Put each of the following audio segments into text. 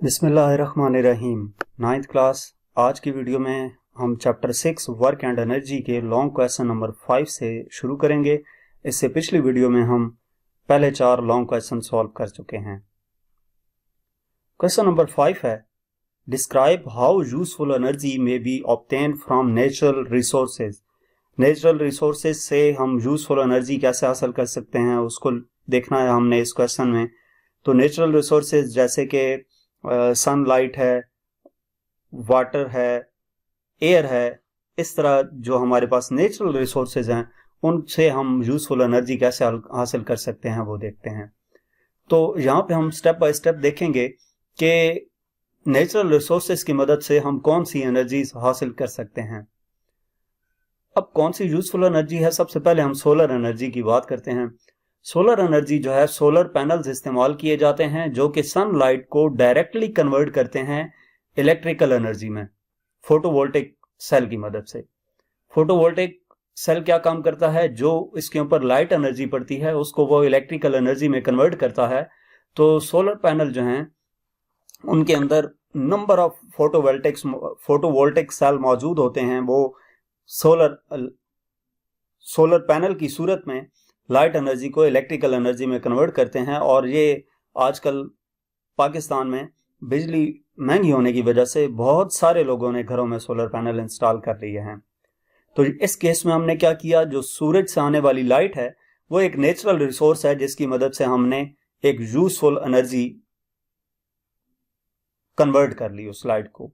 बिस्मिल्लाहिर्रहमानिर्रहीम। 9th class. आज की वीडियो में हम चैप्टर 6 वर्क एंड एनर्जी के लॉन्ग क्वेश्चन नंबर 5 से शुरू करेंगे। इससे पिछली वीडियो में हम पहले 4 लॉन्ग क्वेश्चन सॉल्व कर चुके हैं। क्वेश्चन नंबर 5 है, डिस्क्राइब हाउ यूजफुल एनर्जी में B obtain from natural resources. Natural resources से हम यूजफुल एनर्जी कैसे हासिल कर सकते हैं उसको देखना है हमने इस क्वेश्चन में। तो नेचुरल रिसोर्सेज जैसे कि सनलाइट है, वाटर है, एयर है, इस तरह जो हमारे पास नेचुरल रिसोर्सेज हैं उनसे हम यूजफुल एनर्जी कैसे हासिल कर सकते हैं वो देखते हैं। तो यहाँ पे हम स्टेप बाय स्टेप देखेंगे कि नेचुरल रिसोर्सेज की मदद से हम कौन सी एनर्जीज हासिल कर सकते हैं। अब कौन सी यूजफुल एनर्जी है, सबसे पहले हम सोलर एनर्जी की बात करते हैं। सोलर एनर्जी जो है, सोलर पैनल्स इस्तेमाल किए जाते हैं जो कि सनलाइट को डायरेक्टली कन्वर्ट करते हैं इलेक्ट्रिकल एनर्जी में फोटोवोल्टिक सेल की मदद से। फोटोवोल्टिक सेल क्या काम करता है, जो इसके ऊपर लाइट एनर्जी पड़ती है उसको वो इलेक्ट्रिकल एनर्जी में कन्वर्ट करता है। तो सोलर पैनल जो हैं उनके अंदर नंबर ऑफ फोटोवोल्टिक सेल मौजूद होते हैं। वो सोलर पैनल की सूरत में लाइट एनर्जी को इलेक्ट्रिकल एनर्जी में कन्वर्ट करते हैं। और ये आजकल पाकिस्तान में बिजली महंगी होने की वजह से बहुत सारे लोगों ने घरों में सोलर पैनल इंस्टॉल कर लिए हैं। तो इस केस में हमने क्या किया, जो सूरज से आने वाली लाइट है वो एक नेचुरल रिसोर्स है जिसकी मदद से हमने एक यूजफुल एनर्जी कन्वर्ट कर ली उस लाइट को।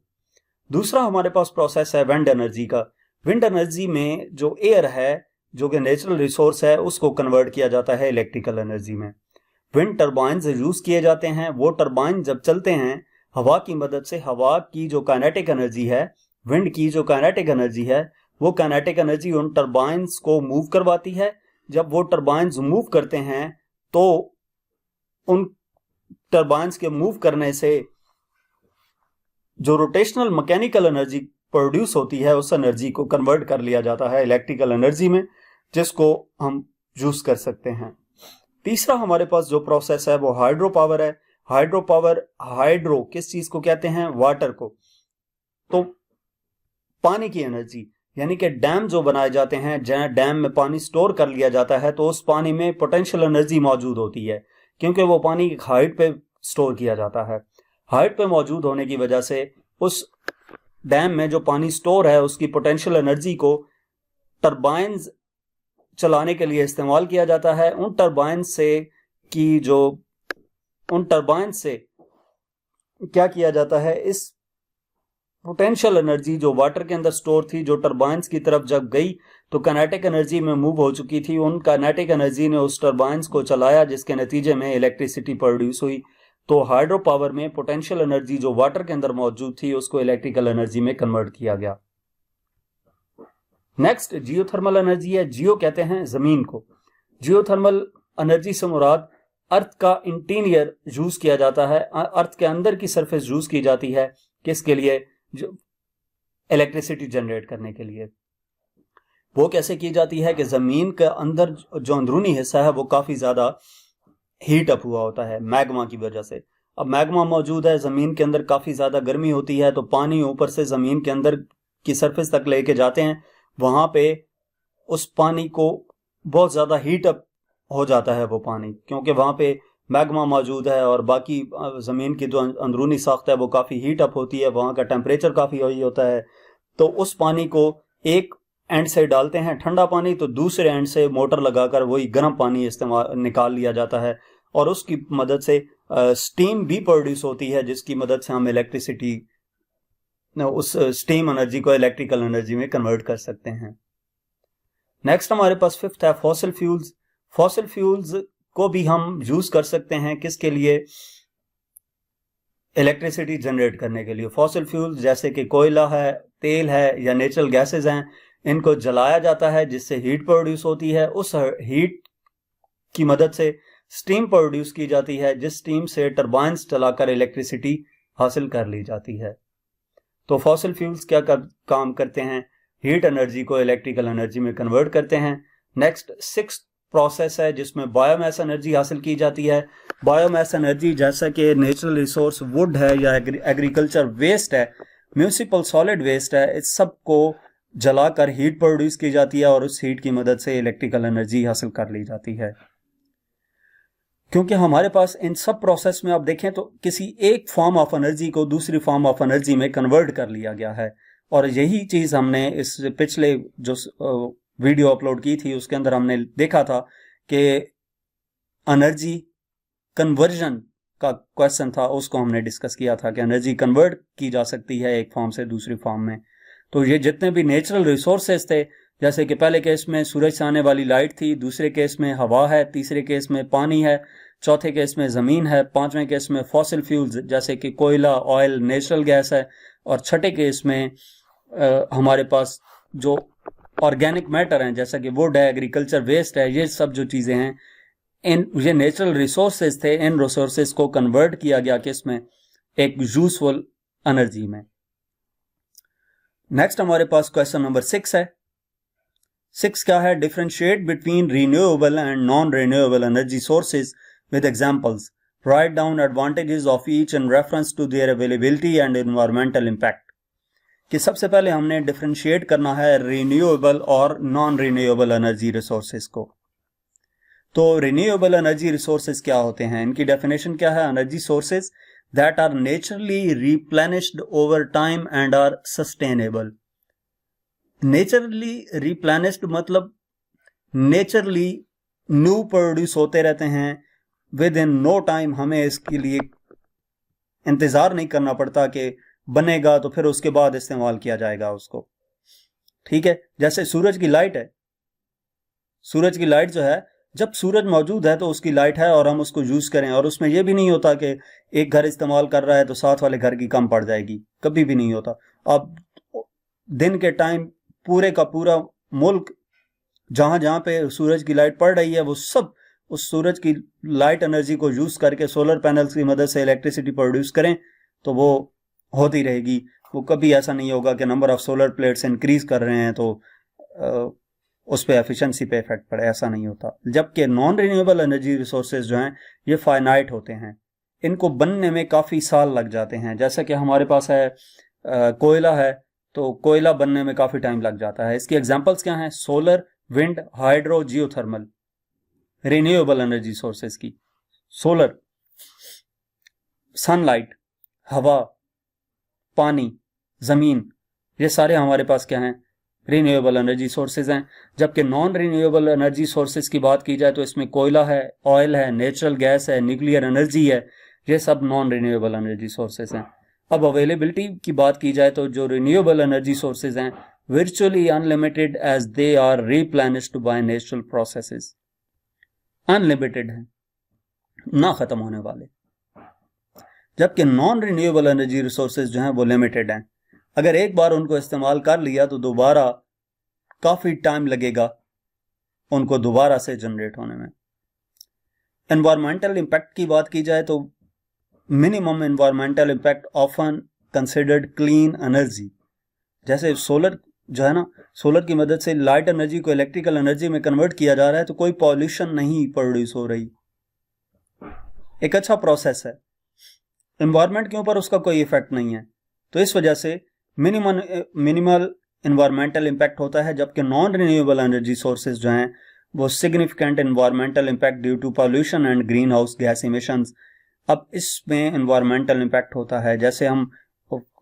दूसरा हमारे पास प्रोसेस है विंड एनर्जी का। विंड एनर्जी में जो एयर है जो कि नेचुरल रिसोर्स है उसको कन्वर्ट किया जाता है इलेक्ट्रिकल एनर्जी में। विंड टरबाइंस यूज किए जाते हैं। वो टरबाइन जब चलते हैं हवा की मदद से, हवा की जो काइनेटिक एनर्जी है, विंड की जो काइनेटिक एनर्जी है, वो काइनेटिक एनर्जी उन टरबाइंस को मूव करवाती है। जब वो टरबाइंस मूव करते हैं तो उन टरबाइंस के मूव करने से जो रोटेशनल मैकेनिकल एनर्जी प्रोड्यूस होती है उस एनर्जी को कन्वर्ट कर लिया जाता है इलेक्ट्रिकल एनर्जी में, जिसको हम यूज कर सकते हैं। तीसरा हमारे पास जो प्रोसेस है वो हाइड्रो पावर है। हाइड्रो पावर, हाइड्रो किस चीज को कहते हैं, वाटर को। तो पानी की एनर्जी, यानी कि डैम जो बनाए जाते हैं, जहां डैम में पानी स्टोर कर लिया जाता है तो उस पानी में पोटेंशियल एनर्जी मौजूद होती है क्योंकि वो पानी एक हाइट पे स्टोर किया जाता है। हाइट पे मौजूद होने की वजह से उस डैम में जो पानी स्टोर है उसकी पोटेंशियल एनर्जी को टरबाइंस चलाने के लिए इस्तेमाल किया जाता है। उन टरबाइन से क्या किया जाता है, इस पोटेंशियल एनर्जी जो वाटर के अंदर स्टोर थी, जो टरबाइंस की तरफ जब गई तो काइनेटिक एनर्जी में मूव हो चुकी थी। उन काइनेटिक एनर्जी ने उस टरबाइंस को चलाया जिसके नतीजे में इलेक्ट्रिसिटी प्रोड्यूस हुई। तो हाइड्रो पावर में पोटेंशियल एनर्जी जो वाटर के अंदर मौजूद थी उसको इलेक्ट्रिकल एनर्जी में कन्वर्ट किया गया। नेक्स्ट जियोथर्मल एनर्जी है। जियो कहते हैं जमीन को। जियोथर्मल एनर्जी से मुराद अर्थ का इंटीरियर यूज किया जाता है, अर्थ के अंदर की सरफेस यूज की जाती है। किसके लिए, जो इलेक्ट्रिसिटी जनरेट करने के लिए। वो कैसे की जाती है कि जमीन के अंदर जो अंदरूनी हिस्सा है वो काफी ज्यादा हीट अप हुआ होता है मैग्मा की वजह से। अब मैग्मा मौजूद है, जमीन के अंदर काफी ज्यादा गर्मी होती है तो पानी ऊपर से जमीन के अंदर की सरफेस तक लेके जाते हैं। वहां पे उस पानी को बहुत ज्यादा हीट अप हो जाता है वो पानी, क्योंकि वहां पे मैग्मा मौजूद है और बाकी जमीन की जो अंदरूनी साख्त है वो काफी हीट अप होती है, वहां का टेम्परेचर काफी हाई होता है। तो उस पानी को एक एंड से डालते हैं ठंडा पानी, तो दूसरे एंड से मोटर लगाकर वही गर्म पानी इस्तेमाल निकाल लिया जाता है और उसकी मदद से स्टीम भी प्रोड्यूस होती है जिसकी मदद से हम इलेक्ट्रिसिटी, उस स्टीम एनर्जी को इलेक्ट्रिकल एनर्जी में कन्वर्ट कर सकते हैं। नेक्स्ट हमारे पास फिफ्थ है फॉसिल फ्यूल्स। फॉसिल फ्यूल्स को भी हम यूज कर सकते हैं किसके लिए, इलेक्ट्रिसिटी जनरेट करने के लिए। फॉसिल फ्यूल्स जैसे कि कोयला है, तेल है या नेचुरल गैसेस हैं, इनको जलाया जाता है जिससे हीट प्रोड्यूस होती है। उस हीट की मदद से स्टीम प्रोड्यूस की जाती है जिस स्टीम से टरबाइंस चलाकर इलेक्ट्रिसिटी हासिल कर ली जाती है। तो फॉसिल फ्यूल्स क्या काम करते हैं, हीट एनर्जी को इलेक्ट्रिकल एनर्जी में कन्वर्ट करते हैं। नेक्स्ट सिक्स्थ प्रोसेस है जिसमें बायोमास एनर्जी हासिल की जाती है। बायोमास एनर्जी जैसा कि नेचुरल रिसोर्स वुड है या एग्रीकल्चर वेस्ट है, म्यूनिसिपल सॉलिड वेस्ट है, इस सब को जलाकर हीट प्रोड्यूस की जाती है और उस हीट की मदद से इलेक्ट्रिकल एनर्जी हासिल कर ली जाती है। क्योंकि हमारे पास इन सब प्रोसेस में आप देखें तो किसी एक फॉर्म ऑफ एनर्जी को दूसरी फॉर्म ऑफ एनर्जी में कन्वर्ट कर लिया गया है, और यही चीज हमने इस पिछले जो वीडियो अपलोड की थी उसके अंदर हमने देखा था कि एनर्जी कन्वर्जन का क्वेश्चन था, उसको हमने डिस्कस किया था कि एनर्जी कन्वर्ट की जा सकती है एक फॉर्म से दूसरी फॉर्म में। तो ये जितने भी नेचुरल रिसोर्सेज थे, जैसे कि पहले केस में सूरज से आने वाली लाइट थी, दूसरे केस में हवा है, तीसरे केस में पानी है, चौथे केस में ज़मीन है, पांचवें केस में फॉसिल फ्यूल्स जैसे कि कोयला, ऑयल, नेचुरल गैस है, और छठे केस में हमारे पास जो ऑर्गेनिक मैटर हैं जैसा कि वुड है, एग्रीकल्चर वेस्ट है, ये सब जो चीज़ें हैं, ये नेचुरल रिसोर्सेज थे। इन रिसोर्सेज को कन्वर्ट किया गया किसमें, एक यूजफुल एनर्जी में। नेक्स्ट हमारे पास क्वेश्चन नंबर 6 है। 6 क्या है, differentiate between renewable and non renewable energy sources with examples, write down advantages of each in reference to their availability and environmental impact. कि सबसे पहले हमने डिफरेंशिएट करना है रिन्यूएबल और नॉन रिन्यूएबल एनर्जी रिसोर्सेज को। तो रिन्यूएबल एनर्जी रिसोर्सेज क्या होते हैं, इनकी डेफिनेशन क्या है, energy sources that are naturally replenished over time and are sustainable. Naturally replenished मतलब नेचुरली न्यू प्रोड्यूस होते रहते हैं विद इन नो टाइम, हमें इसके लिए इंतजार नहीं करना पड़ता कि बनेगा तो फिर उसके बाद इस्तेमाल किया जाएगा उसको। ठीक है, जैसे सूरज की लाइट है, सूरज की लाइट जो है, जब सूरज मौजूद है तो उसकी लाइट है और हम उसको यूज करें, और उसमें यह भी नहीं होता कि एक घर इस्तेमाल कर रहा है तो साथ वाले घर की कम पड़ जाएगी, कभी भी नहीं होता। अब दिन के टाइम पूरे का पूरा मुल्क जहां जहां पे सूरज की लाइट पड़ रही है वो सब उस सूरज की लाइट एनर्जी को यूज करके सोलर पैनल्स की मदद से इलेक्ट्रिसिटी प्रोड्यूस करें तो वो होती रहेगी। वो कभी ऐसा नहीं होगा कि number of solar plates increase कर रहे हैं तो उस पर एफिशिएंसी पे इफेक्ट पड़े, ऐसा नहीं होता। जबकि नॉन रिन्यूएबल एनर्जी रिसोर्सेज जो हैं ये फाइनाइट होते हैं, इनको बनने में काफ़ी साल लग जाते हैं। जैसा कि हमारे पास है कोयला है, तो कोयला बनने में काफ़ी टाइम लग जाता है। इसकी एग्जांपल्स क्या हैं, solar, wind, hydro, geothermal, renewable energy sources की। सोलर, सनलाइट, हवा, पानी, ज़मीन, ये सारे हमारे पास क्या हैं, रिन्यूएबल एनर्जी सोर्सेज हैं। जबकि नॉन रिन्यूएबल एनर्जी सोर्सेज की बात की जाए तो इसमें कोयला है, ऑयल है, नेचुरल गैस है, न्यूक्लियर एनर्जी है, ये सब नॉन रिन्यूएबल एनर्जी सोर्सेज हैं। अब अवेलेबिलिटी की बात की जाए तो जो रिन्यूएबल एनर्जी सोर्सेज हैं virtually unlimited as they are replenished by natural processes, unlimited हैं, ना खत्म होने वाले। जबकि नॉन रिन्यूएबल एनर्जी रिसोर्सेज जो हैं वो लिमिटेड हैं, अगर एक बार उनको इस्तेमाल कर लिया तो दोबारा काफी टाइम लगेगा उनको दोबारा से जनरेट होने में। एनवायरमेंटल इंपैक्ट की बात की जाए तो minimum environmental impact often considered clean energy. जैसे सोलर जो है ना, सोलर की मदद से लाइट एनर्जी को इलेक्ट्रिकल एनर्जी में कन्वर्ट किया जा रहा है तो कोई पॉल्यूशन नहीं प्रोड्यूस हो रही, एक अच्छा प्रोसेस है, एनवायरमेंट के ऊपर उसका कोई इफेक्ट नहीं है, तो इस वजह से मिनिमल एनवायरमेंटल इंपैक्ट होता है। जबकि नॉन रिन्यूएबल एनर्जी सोर्सेज जो हैं वो significant environmental impact due to pollution and green house gas emissions. अब इसमें एनवायरमेंटल इंपैक्ट होता है, जैसे हम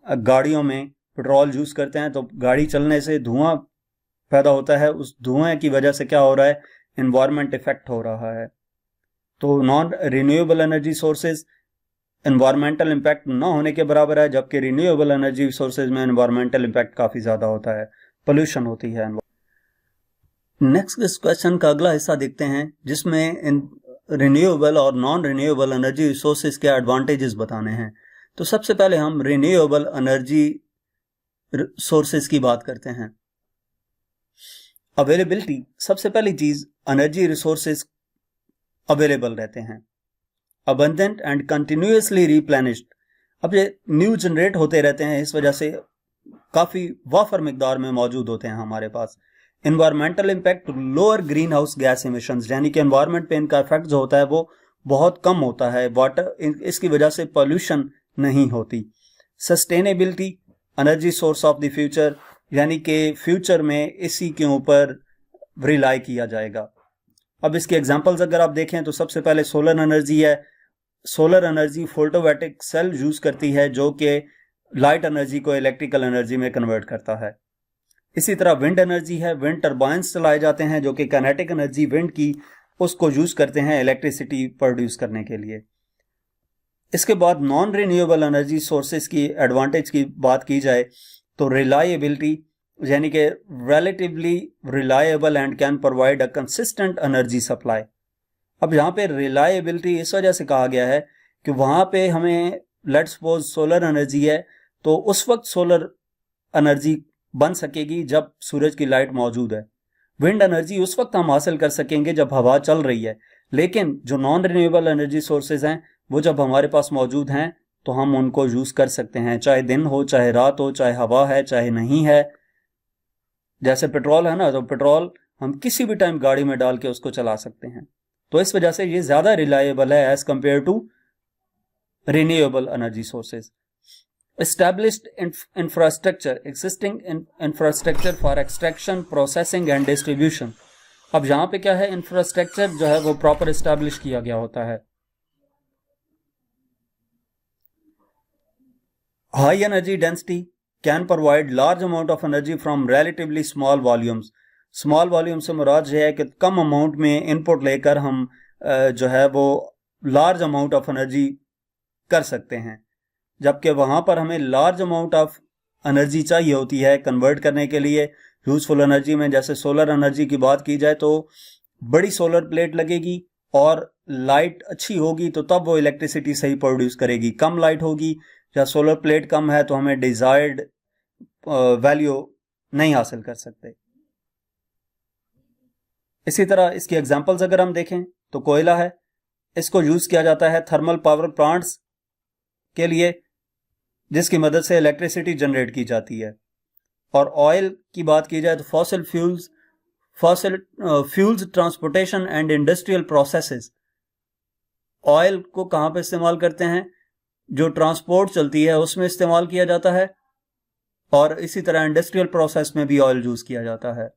गाड़ियों में पेट्रोल यूज करते हैं तो गाड़ी चलने से धुआं पैदा होता है, उस धुएं की वजह से क्या हो रहा है, एनवायरमेंट इफेक्ट हो रहा है। तो non renewable energy sources environmental impact ना होने के बराबर है, जबकि रिन्यूएबल एनर्जी सोर्सेज में एनवायरमेंटल इंपैक्ट काफी ज्यादा होता है, पोल्यूशन होती है। नेक्स्ट इस क्वेश्चन का अगला हिस्सा देखते हैं जिसमें रिन्यूएबल और नॉन रिन्यूएबल एनर्जी रिसोर्सेज के एडवांटेजेस बताने हैं। तो सबसे पहले हम रिन्यूएबल एनर्जी सोर्सेज की बात करते हैं। अवेलेबिलिटी, सबसे पहली चीज, एनर्जी रिसोर्सेज अवेलेबल रहते हैं, अबंडेंट एंड कंटिन्यूअसली रिप्लेनिश्ड। अब ये न्यू जनरेट होते रहते हैं, इस वजह से काफी वाफर मिकदार में मौजूद होते हैं हमारे पास। Environmental impact, lower green house gas emissions, यानी कि एनवायरनमेंट पे इनका इफेक्ट जो होता है वो बहुत कम होता है। वाटर, इसकी वजह से पॉल्यूशन नहीं होती। Sustainability, energy source of the future, यानी कि फ्यूचर में इसी के ऊपर रिलाई किया जाएगा। अब इसके एग्जांपल्स अगर आप देखें तो सबसे पहले सोलर एनर्जी है। Solar energy photovoltaic cell use करती है जो कि लाइट एनर्जी को इलेक्ट्रिकल एनर्जी में कन्वर्ट करता है। इसी तरह विंड एनर्जी है, विंड टर्बाइंस चलाए जाते हैं जो कि काइनेटिक एनर्जी विंड की उसको यूज करते हैं इलेक्ट्रिसिटी प्रोड्यूस करने के लिए। इसके बाद नॉन रिन्यूएबल एनर्जी सोर्सेज की एडवांटेज की बात की जाए तो रिलायबिलिटी, यानी कि relatively reliable and can provide a consistent energy supply. अब यहाँ पे रिलायबिलिटी इस वजह से कहा गया है कि वहां पे हमें लेट्स सपोज सोलर एनर्जी है तो उस वक्त सोलर एनर्जी बन सकेगी जब सूरज की लाइट मौजूद है। विंड एनर्जी उस वक्त हम हासिल कर सकेंगे जब हवा चल रही है। लेकिन जो नॉन रिन्यूएबल एनर्जी सोर्सेज हैं वो जब हमारे पास मौजूद हैं तो हम उनको यूज कर सकते हैं, चाहे दिन हो, चाहे रात हो, चाहे हवा है, चाहे नहीं है। जैसे पेट्रोल है ना, तो पेट्रोल हम किसी भी टाइम गाड़ी में डाल के उसको चला सकते हैं। तो इस वजह से ये ज्यादा रिलायबल है as compare to renewable energy sources. Established infrastructure, existing infrastructure for extraction, processing and distribution। अब यहां पे क्या है, इंफ्रास्ट्रक्चर जो है वो प्रॉपर एस्टैब्लिश किया गया होता है। High energy density can provide large amount of energy from relatively small volumes. Small volume से मुराद यह है कि कम अमाउंट में इनपुट लेकर हम जो है वो लार्ज अमाउंट ऑफ एनर्जी कर सकते हैं, जबकि वहां पर हमें लार्ज अमाउंट ऑफ एनर्जी चाहिए होती है कन्वर्ट करने के लिए यूजफुल एनर्जी में। जैसे सोलर एनर्जी की बात की जाए तो बड़ी सोलर प्लेट लगेगी और लाइट अच्छी होगी तो तब वो इलेक्ट्रिसिटी सही प्रोड्यूस करेगी। कम लाइट होगी या सोलर प्लेट कम है तो हमें डिजायर्ड वैल्यू नहीं हासिल कर सकते। इसी तरह इसकी एग्जांपल्स अगर हम देखें तो कोयला है, इसको यूज किया जाता है थर्मल पावर प्लांट्स के लिए जिसकी मदद से इलेक्ट्रिसिटी जनरेट की जाती है। और ऑयल की बात की जाए तो fossil fuels transportation and industrial processes. Oil को कहां पे इस्तेमाल करते हैं, जो ट्रांसपोर्ट चलती है उसमें इस्तेमाल किया जाता है, और इसी तरह इंडस्ट्रियल प्रोसेस में भी ऑयल यूज किया जाता है।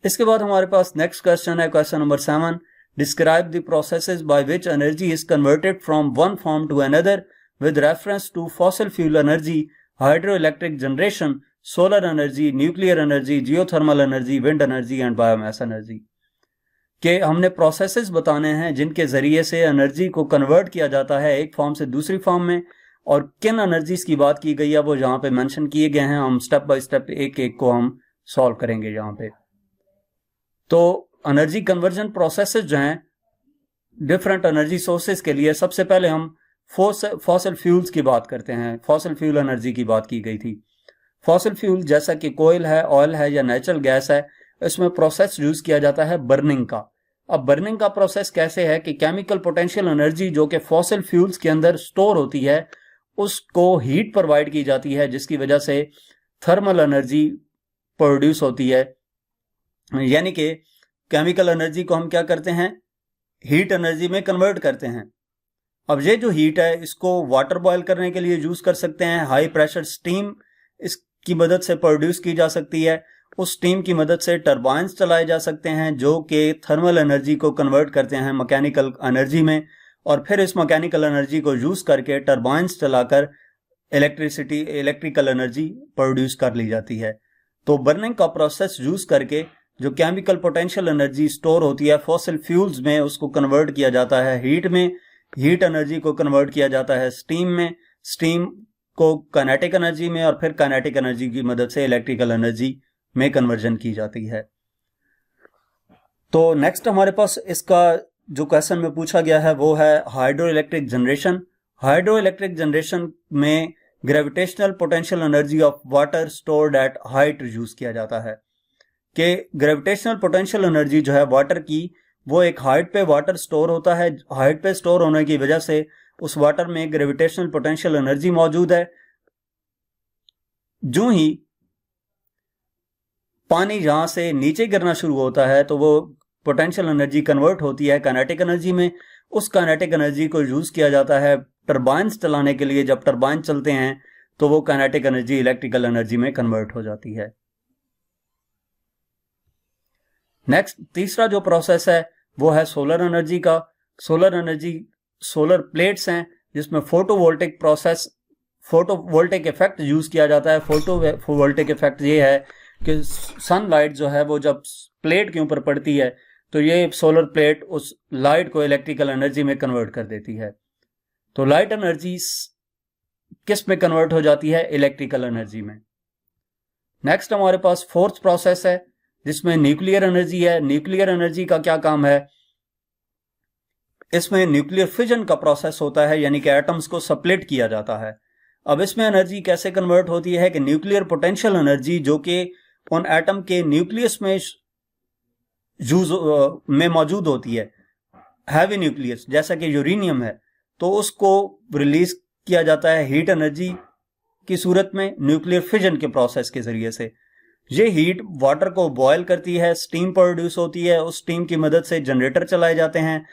इसके बाद हमारे पास नेक्स्ट क्वेश्चन है, question number 7। Describe the processes by which energy is converted from one form to another with reference to fossil fuel energy, hydroelectric generation, solar energy, nuclear energy, geothermal energy, wind energy and biomass energy। के हमने processes बताने हैं जिनके जरिए से energy को convert किया जाता है एक फॉर्म से दूसरी फॉर्म में, और किन एनर्जीज की बात की गई है वो यहाँ पे मेंशन किए गए हैं। हम स्टेप बाय स्टेप एक एक को हम सॉल्व करेंगे यहाँ पे। तो एनर्जी कन्वर्जन प्रोसेसेस जो हैं डिफरेंट एनर्जी सोर्सेज के लिए, सबसे पहले हम फॉसिल फ्यूल्स की बात करते हैं। फॉसिल फ्यूल एनर्जी की बात की गई थी। फॉसिल फ्यूल जैसा कि कोयल है, ऑयल है या नेचुरल गैस है, इसमें प्रोसेस यूज किया जाता है बर्निंग का। अब बर्निंग का प्रोसेस कैसे है कि केमिकल पोटेंशियल एनर्जी जो कि फॉसिल फ्यूल्स के अंदर स्टोर होती है उसको हीट प्रोवाइड की जाती है, जिसकी वजह से थर्मल एनर्जी प्रोड्यूस होती है। यानी कि केमिकल एनर्जी को हम क्या करते हैं, हीट एनर्जी में कन्वर्ट करते हैं। अब ये जो हीट है इसको वाटर बॉयल करने के लिए यूज कर सकते हैं। हाई प्रेशर स्टीम इसकी मदद से प्रोड्यूस की जा सकती है। उस स्टीम की मदद से टरबाइंस चलाए जा सकते हैं जो कि थर्मल एनर्जी को कन्वर्ट करते हैं मैकेनिकल एनर्जी में, और फिर इस मैकेनिकल एनर्जी को यूज करके टरबाइंस चलाकर इलेक्ट्रिकल एनर्जी प्रोड्यूस कर ली जाती है। तो बर्निंग का प्रोसेस यूज करके जो केमिकल पोटेंशियल एनर्जी स्टोर होती है फॉसिल फ्यूल्स में उसको कन्वर्ट किया जाता है हीट में। हीट एनर्जी को कन्वर्ट किया जाता है स्टीम में, स्टीम को काइनेटिक एनर्जी में, और फिर काइनेटिक एनर्जी की मदद से इलेक्ट्रिकल एनर्जी में कन्वर्जन की जाती है। तो नेक्स्ट हमारे पास इसका जो क्वेश्चन में पूछा गया है वो है hydro electric generation. Hydro electric generation में gravitational potential energy of water stored at height use किया जाता है। कि ग्रेविटेशनल पोटेंशियल एनर्जी जो है वाटर की, वो एक हाइट पे वाटर स्टोर होता है। हाइट पे स्टोर होने की वजह से उस वाटर में ग्रेविटेशनल पोटेंशियल एनर्जी मौजूद है। जो ही पानी जहां से नीचे गिरना शुरू होता है तो वो पोटेंशियल एनर्जी कन्वर्ट होती है काइनेटिक एनर्जी में। उस काइनेटिक एनर्जी को यूज किया जाता है टरबाइंस चलाने के लिए। जब टरबाइन चलते हैं तो वो काइनेटिक एनर्जी इलेक्ट्रिकल एनर्जी में कन्वर्ट हो जाती है। नेक्स्ट तीसरा जो प्रोसेस है वो है सोलर एनर्जी का। सोलर एनर्जी, सोलर प्लेट्स हैं जिसमें photovoltaic process, photovoltaic effect use किया जाता है। फोटोवोल्टिक इफेक्ट ये है कि सनलाइट जो है वो जब प्लेट के ऊपर पड़ती है तो ये सोलर प्लेट उस लाइट को इलेक्ट्रिकल एनर्जी में कन्वर्ट कर देती है। तो लाइट एनर्जी किस में कन्वर्ट हो जाती है? इलेक्ट्रिकल एनर्जी में। नेक्स्ट हमारे पास फोर्थ प्रोसेस है जिसमें न्यूक्लियर एनर्जी है। न्यूक्लियर एनर्जी का क्या काम है? इसमें न्यूक्लियर फिजन का प्रोसेस होता है, यानी कि एटम्स को स्प्लिट किया जाता है। अब इसमें एनर्जी कैसे कन्वर्ट होती है कि न्यूक्लियर पोटेंशियल एनर्जी जो कि उन एटम के न्यूक्लियस में में मौजूद होती है, हैवी न्यूक्लियस जैसा कि यूरेनियम है, तो उसको रिलीज किया जाता है हीट एनर्जी की सूरत में न्यूक्लियर फिजन के प्रोसेस के जरिए से। ये हीट वाटर को बॉयल करती है, स्टीम प्रोड्यूस होती है, उस स्टीम की मदद से जनरेटर चलाए जाते हैं,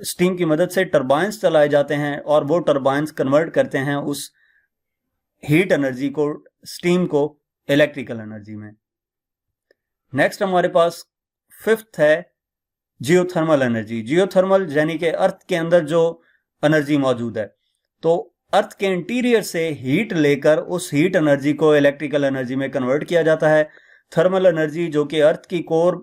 स्टीम की मदद से टरबाइंस चलाए जाते हैं और वो टरबाइंस कन्वर्ट करते हैं उस हीट एनर्जी को, स्टीम को, इलेक्ट्रिकल एनर्जी में। नेक्स्ट हमारे पास फिफ्थ है जियोथर्मल एनर्जी। जियोथर्मल यानी कि अर्थ के अंदर जो एनर्जी मौजूद है, तो अर्थ के इंटीरियर से हीट लेकर उस हीट एनर्जी को इलेक्ट्रिकल एनर्जी में कन्वर्ट किया जाता है। थर्मल एनर्जी जो कि अर्थ की कोर,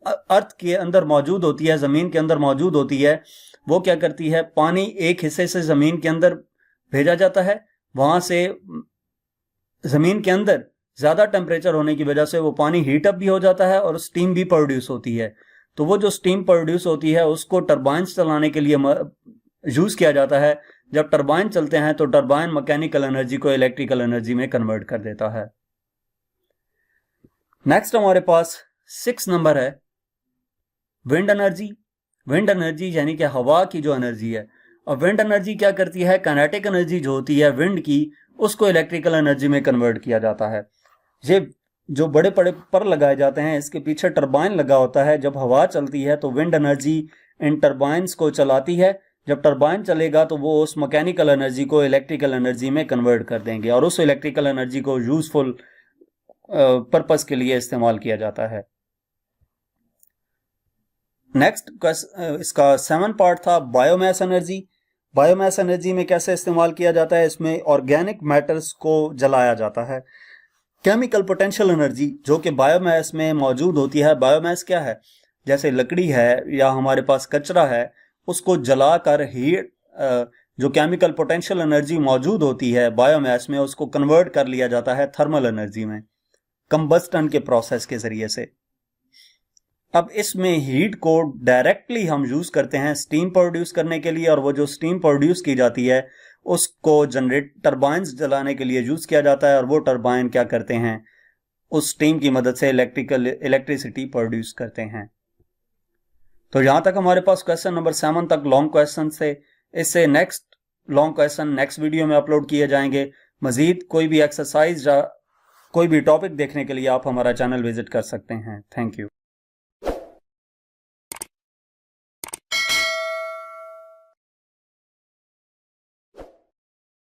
अर्थ के अंदर मौजूद होती है, जमीन के अंदर मौजूद होती है, वो क्या करती है? पानी एक हिस्से से जमीन के अंदर भेजा जाता है, वहां से जमीन के अंदर ज्यादा टेम्परेचर होने की वजह से वो पानी हीट अप भी हो जाता है और स्टीम भी प्रोड्यूस होती है। तो वो जो स्टीम प्रोड्यूस होती है उसको टरबाइंस चलाने के लिए यूज किया जाता है। जब टरबाइन चलते हैं तो टरबाइन मैकेनिकल एनर्जी को इलेक्ट्रिकल एनर्जी में कन्वर्ट कर देता है। नेक्स्ट हमारे पास 6 नंबर है विंड एनर्जी। विंड एनर्जी यानी कि हवा की जो एनर्जी है, और विंड एनर्जी क्या करती है? काइनेटिक एनर्जी जो होती है विंड की, उसको इलेक्ट्रिकल एनर्जी में कन्वर्ट किया जाता है। ये जो बड़े बड़े पर लगाए जाते हैं, इसके पीछे टरबाइन लगा होता है। जब हवा चलती है तो विंड एनर्जी इन टरबाइंस को चलाती है। जब टरबाइन चलेगा तो वो उस मैकेनिकल एनर्जी को इलेक्ट्रिकल एनर्जी में कन्वर्ट कर देंगे और उस इलेक्ट्रिकल एनर्जी को यूजफुल पर्पस के लिए इस्तेमाल किया जाता है। नेक्स्ट इसका 7 पार्ट था बायोमास एनर्जी। बायोमास एनर्जी में कैसे इस्तेमाल किया जाता है? इसमें ऑर्गेनिक मैटर्स को जलाया जाता है। केमिकल पोटेंशियल एनर्जी जो कि बायोमास में मौजूद होती है। बायोमास क्या है? जैसे लकड़ी है या हमारे पास कचरा है, उसको जलाकर हीट, जो केमिकल पोटेंशियल एनर्जी मौजूद होती है बायोमास में, उसको कन्वर्ट कर लिया जाता है थर्मल एनर्जी में, कंबस्टन के प्रोसेस के जरिए से। अब इसमें हीट को डायरेक्टली हम यूज करते हैं स्टीम प्रोड्यूस करने के लिए, और वो जो स्टीम प्रोड्यूस की जाती है उसको जनरेट टरबाइंस जलाने के लिए यूज किया जाता है, और वो टरबाइन क्या करते हैं? उस स्टीम की मदद से इलेक्ट्रिसिटी प्रोड्यूस करते हैं। तो यहां तक हमारे पास क्वेश्चन नंबर 7 तक लॉन्ग क्वेश्चन थे। इससे next long question next video में अपलोड किए जाएंगे। मजीद कोई भी एक्सरसाइज या कोई भी टॉपिक देखने के लिए आप हमारा चैनल विजिट कर सकते हैं। Thank you.